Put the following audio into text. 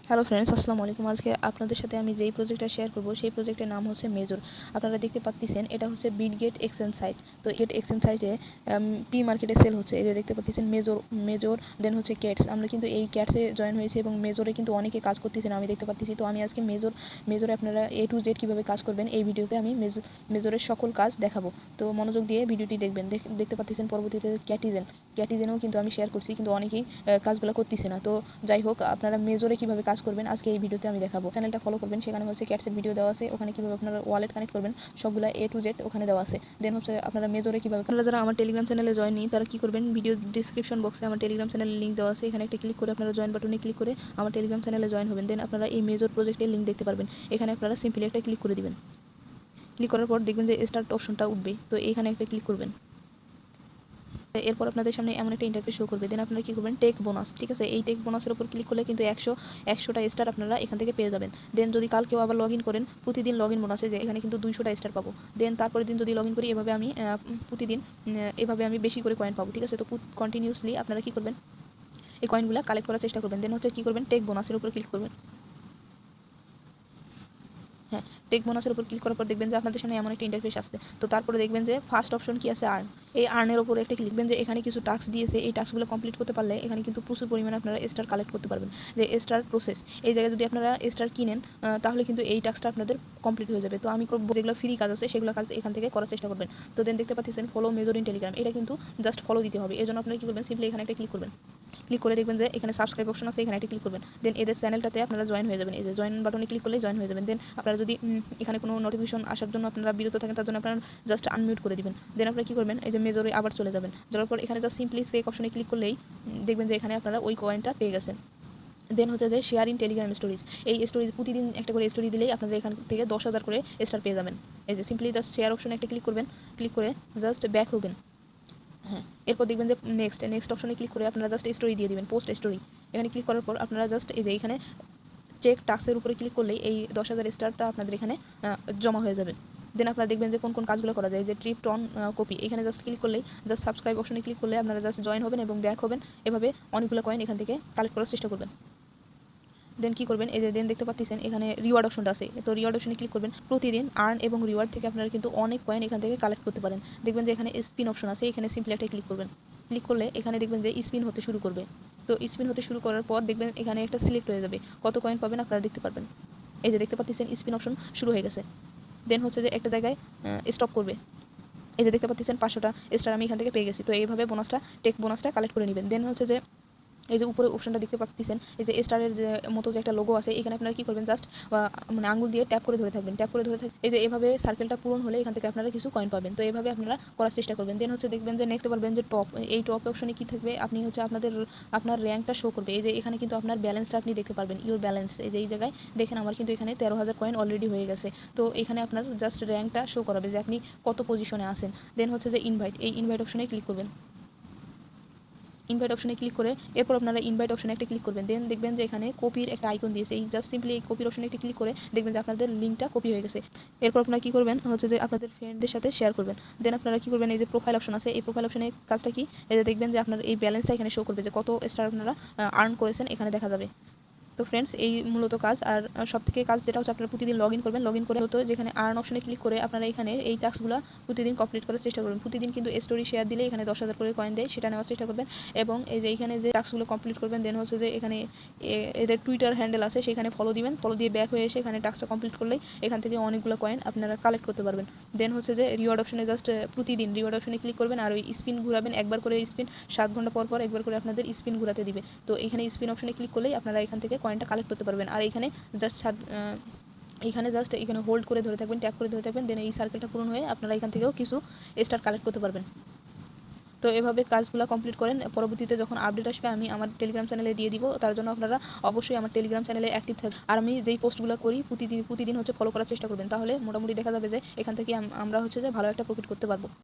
Hello friends, আসসালামু আলাইকুম। আজকে আপনাদের সাথে আমি যেই প্রজেক্টটা শেয়ার করব সেই প্রজেক্টের নাম হচ্ছে মেজর। আপনারা দেখতে পাচ্ছেন এটা হচ্ছে বিটগেট এক্সচেঞ্জ সাইট। তো গেট এক্সচেঞ্জ সাইটে পি মার্কেটে সেল হচ্ছে। এই যে দেখতে পাচ্ছেন মেজর, মেজর দেন হচ্ছে ক্যাটস। আমরা কিন্তু এই ক্যাটসে জয়েন হয়েছে এবং মেজরে কিন্তু অনেকে কাজ করতেছেন, আমি দেখতে পাচ্ছি। তো আমি আজকে মেজরে আপনারা এ টু জেড কীভাবে কাজ করবেন এই ভিডিওতে আমি মেজরের সকল কাজ দেখাবো। তো মনোযোগ দিয়ে ভিডিওটি দেখবেন। দেখতে পাচ্ছেন পরবর্তীতে ক্যাটিজেনও কিন্তু আমি শেয়ার করছি, কিন্তু অনেকেই কাজগুলো করতেছে না। তো যাই হোক, আপনারা মেজরে কিভাবে কাজ করবেন আজকে এই ভিডিওতে আমি দেখাবো। চ্যানেলটা ফলো করবেন, সেখানে হচ্ছে ক্যাটসের ভিডিও দেওয়া আছে, ওখানে কিভাবে আপনারা ওয়ালেট কানেক্ট করবেন সবগুলা এ টু জেড ওখানে দেওয়া আছে। দেন হচ্ছে আপনারা মেজরে কিভাবে, আপনারা যারা আমার টেলিগ্রাম চ্যানেলে জয়েন নেই তারা কি করবেন, ভিডিও ডিসক্রিপশন বক্সে আমার টেলিগ্রাম চ্যানেলের লিঙ্ক দেওয়া আছে, এখানে একটা ক্লিক করে আপনারা জয়েন বাটনে ক্লিক করে আমার টেলিগ্রাম চ্যানেলে জয়েন হবেন। দেন আপনারা এই মেজর প্রজেক্টের লিঙ্ক দেখতে পারবেন, এখানে আপনারা সিম্পলি একটা ক্লিক করে দিবেন। ক্লিক করার পর দেখবেন যে স্টার্ট অপশনটা উঠবে, তো এখানে একটা ক্লিক করবেন। এরপর আপনাদের সামনে এমন একটা ইন্টারফেস শো করবে। দেন আপনারা কি করবেন, টেক বোনাস, ঠিক আছে, এই টেক বোনাসের উপর ক্লিক করলে কিন্তু 100টা স্টার আপনারা এখান থেকে পেয়ে যাবেন। দেন যদি কালকেও আবার লগ ইন করেন, প্রতিদিন লগ ইন বোনাসে যে এখানে কিন্তু 200টা স্টার পাবো। দেন তারপরের দিন যদি লগ ইন করি, এভাবে আমি প্রতিদিন এভাবে আমি বেশি করে কয়েন পাবো, ঠিক আছে। তো কন্টিনিউসলি আপনারা কি করবেন, এই কয়েনগুলো কালেক্ট করার চেষ্টা করবেন। দেন হচ্ছে কি করবেন, টেক বোনাসের উপর ক্লিক করবেন। হ্যাঁ, টেক বোনাসের উপর ক্লিক করার পর দেখবেন যে আপনাদের সামনে এমন একটা ইন্টারফেস আসছে। তো তারপরে দেখবেন যে ফার্স্ট অপশন কি আছে, আর্ন। এই আর্নের উপর একটা ক্লিকবেন, যে এখানে কিছু টাস্ক দিয়েছে, এই টাস্কগুলো কমপ্লিট করতে পারলে এখানে কিন্তু প্রচুর পরিমাণে আপনারা স্টার কালেক্ট করতে পারবেন। যে স্টার প্রসেস, এই জায়গায় যদি আপনারা স্টার কিনেন তাহলে কিন্তু এই টাস্কটা আপনাদের কমপ্লিট হয়ে যাবে। তো আমি করব, যেগুলো ফ্রি কাজ আছে সেগুলো কাজ এখান থেকে করার চেষ্টা করবেন। তো দেন দেখতে পাচ্ছেন ফলো মেজর ইন টেলিগ্রাম, এটা কিন্তু জাস্ট ফলো দিতে হবে। এর জন্য আপনারা কি করবেন, সিম্পলি এখানে একটা ক্লিক করবেন। ক্লিক করে দেখবেন যে এখানে সাবস্ক্রাইব অপশন আছে, এখানে একটা ক্লিক করবেন। দেন এদের চ্যানেলটাতে আপনারা জয়েন হয়ে যাবেন। এই যে জয়েন বাটনে ক্লিক করলে জয়েন হয়ে যাবেন। দেন আপনারা যদি এখানে কোনো নোটিফিকেশন আসার জন্য আপনারা বিরত থাকেন, তার জন্য আপনারা জাস্ট আনমিউট করে দিবেন। দেন আপনারা কি করবেন, এই যে মেজরে আবার চলে যাবেন। যাওয়ার পর এখানে জাস্ট সিম্পলি সেক অপশনে ক্লিক করলেই দেখবেন যে এখানে আপনারা ওই কয়েনটা পেয়ে গেছেন। দেন হচ্ছে যে শেয়ার ইন টেলিগ্রাম স্টোরিজ, এই স্টোরিজ প্রতিদিন একটা করে স্টোরি দিলেই আপনাদের এখান থেকে 10,000 করে স্টার পেয়ে যাবেন। এই যে সিম্পলি জাস্ট শেয়ার অপশনে একটা ক্লিক করবেন, ক্লিক করে জাস্ট ব্যাক হবেন। হ্যাঁ, এরপর দেখবেন যে নেক্সট অপশনে ক্লিক করে আপনারা জাস্ট স্টোরি দিয়ে দিবেন, পোস্ট স্টোরি। এখানে ক্লিক করার পর আপনারা জাস্ট এই যে এখানে চেক টাস্কের উপরে ক্লিক করলেই এই 10,000 স্টারটা আপনাদের এখানে জমা হয়ে যাবে। দেন আপনারা দেখবেন যে কোন কোন কাজগুলো করা যায়, যে ট্রিপ টন কপি, এখানে জাস্ট ক্লিক করলেই জাস্ট সাবস্ক্রাইব অপশনে ক্লিক করলে আপনারা জাস্ট জয়েন হবেন এবং ব্যাক হবেন। এভাবে অনেকগুলো কয়েন এখান থেকে কালেক্ট করার চেষ্টা করবেন। দেন কি করবেন, এই যে দেন দেখতে পাচ্ছেন এখানে রিওয়ার্ড অপশনটা আছে, তো রিওয়ার্ড অপশনে ক্লিক করবেন। প্রতিদিন আর্ন এবং রিওয়ার্ড থেকে আপনারা কিন্তু অনেক কয়েন এখান থেকে কালেক্ট করতে পারেন। দেখবেন যে এখানে স্পিন অপশন আছে, এখানে সিম্পলি একটা ক্লিক করবেন। ক্লিক করলে এখানে দেখবেন যে স্পিন হতে শুরু করবে। তো স্পিন হতে শুরু করার পর দেখবেন এখানে একটা সিলেক্ট হয়ে যাবে, কত কয়েন পাবেন আপনারা দেখতে পারবেন। এই যে দেখতে পাচ্ছেন স্পিন অপশন শুরু হয়ে গেছে। দেন হচ্ছে যে একটা জায়গায় স্টপ করবে। এই যে দেখতে পাচ্ছেন 500টা স্টার আমি এখান থেকে পেয়ে গেছি। তো এইভাবে বোনাসটা, টেক বোনাসটা কালেক্ট করে নেবেন। দেন হচ্ছে যে এই যে উপরে অপশনটা দেখতে পাচ্ছেন, এই যে স্টারের যে মতো যে একটা লোগো আছে, এখানে আপনারা কি করবেন, জাস্ট মানে আঙ্গুল দিয়ে ট্যাপ করে ধরে থাকবেন, এই যে এভাবে সার্কেলটা পূরণ হলে এখান থেকে আপনারা কিছু কয়েন পাবেন। তো এইভাবে আপনারা করার চেষ্টা করবেন। দেন হচ্ছে দেখবেন যে নেক্সট বলবেন যে টপ, এই টপ অপশনে কি থাকবে, আপনি হচ্ছে আপনার র্যাঙ্কটা শো করবে। এই যে এখানে কিন্তু আপনার ব্যালেন্সটা আপনি দেখতে পারবেন, ইউর ব্যালেন্স। এই যে এই জায়গায় দেখেন আমার কিন্তু এখানে 13,000 কয়েন অলরেডি হয়ে গেছে। তো এখানে আপনার জাস্ট র্যাঙ্কটা শো করাবে যে আপনি কত পজিশনে আছেন। দেন হচ্ছে যে ইনভাইট, এই ইনভাইট অপশনে ক্লিক করবেন। ইনভাইট অপশনে ক্লিক করে এরপর আপনারা ইনভাইট অপশনে একটা ক্লিক করবেন। দেন দেখবেন যে এখানে কপির একটা আইকন দিয়েছে, এই জাস্ট সিম্পলি এই কপির অপশনে একটা ক্লিক করে দেখবেন যে আপনাদের লিঙ্কটা কপি হয়ে গেছে। এরপর আপনারা কি করবেন, হচ্ছে যে আপনাদের ফ্রেন্ডদের সাথে শেয়ার করবেন। দেন আপনারা কি করবেন, এই যে প্রোফাইল অপশন আছে, এই প্রোফাইল অপশনে কাজটা কি, এই যে দেখবেন যে আপনার এই ব্যালেন্সটা এখানে শো করবে, যে কত স্টার আপনারা আর্ন করেছেন এখানে দেখা যাবে। তো ফ্রেন্ডস, এই মূলত কাজ। আর সবথেকে কাজ যেটা হচ্ছে, আপনারা প্রতিদিন লগ ইন করবেন। লগ ইন করে তো যেখানে আর্ন অপশনে ক্লিক করে আপনারা এখানে এই টাস্কগুলো প্রতিদিন কমপ্লিট করার চেষ্টা করবেন। প্রতিদিন কিন্তু স্টোরি শেয়ার দিলে এখানে 10,000 করে কয়েন দেয়, সেটা নেওয়ার চেষ্টা করবেন। এবং এই যে এখানে যে টাস্কগুলো কমপ্লিট করবেন, দেন হচ্ছে যে এখানে এদের টুইটার হ্যান্ডেল আছে, সেখানে ফলো দিবেন। ফলো দিয়ে ব্যাক হয়ে এসে এখানে টাস্কটা কমপ্লিট করলেই এখান থেকে অনেকগুলো কয়েন আপনারা কালেক্ট করতে পারবেন। দেন হচ্ছে যে রিওয়ার্ড অপশনে জাস্ট প্রতিদিন রিওয়ার্ড অপশনে ক্লিক করবেন, আর ওই স্পিন ঘুরাবেন একবার করে। স্পিন 7 ঘন্টা পর পর একবার করে আপনাদের স্পিন ঘুরাতে দিবে। তো এখানে স্পিন অপশনে ক্লিক করলেই আপনারা এখান থেকে কয়েনটা কালেক্ট করতে পারবেন। আর এখানে জাস্ট এখানে হোল্ড করে ধরে থাকবেন, ট্যাপ করে ধরে থাকবেন। দেন এই সার্কেলটা পূরণ হয়ে আপনারা এখান থেকেও কিছু স্টার কালেক্ট করতে পারবেন। তো এভাবে কাজগুলো কমপ্লিট করেন। পরবর্তীতে যখন আপডেট আসবে আমি আমার টেলিগ্রাম চ্যানেলে দিয়ে দিব, তার জন্য আপনারা অবশ্যই আমার টেলিগ্রাম চ্যানেলে অ্যাক্টিভ থাকবেন। আর আমি যেই পোস্টগুলো করি প্রতিদিন হচ্ছে ফলো করার চেষ্টা করবেন, তাহলে মোটামুটি দেখা যাবে যে এখান থেকে আমরা হচ্ছে যে ভালো একটা প্রফিট করতে পারবো।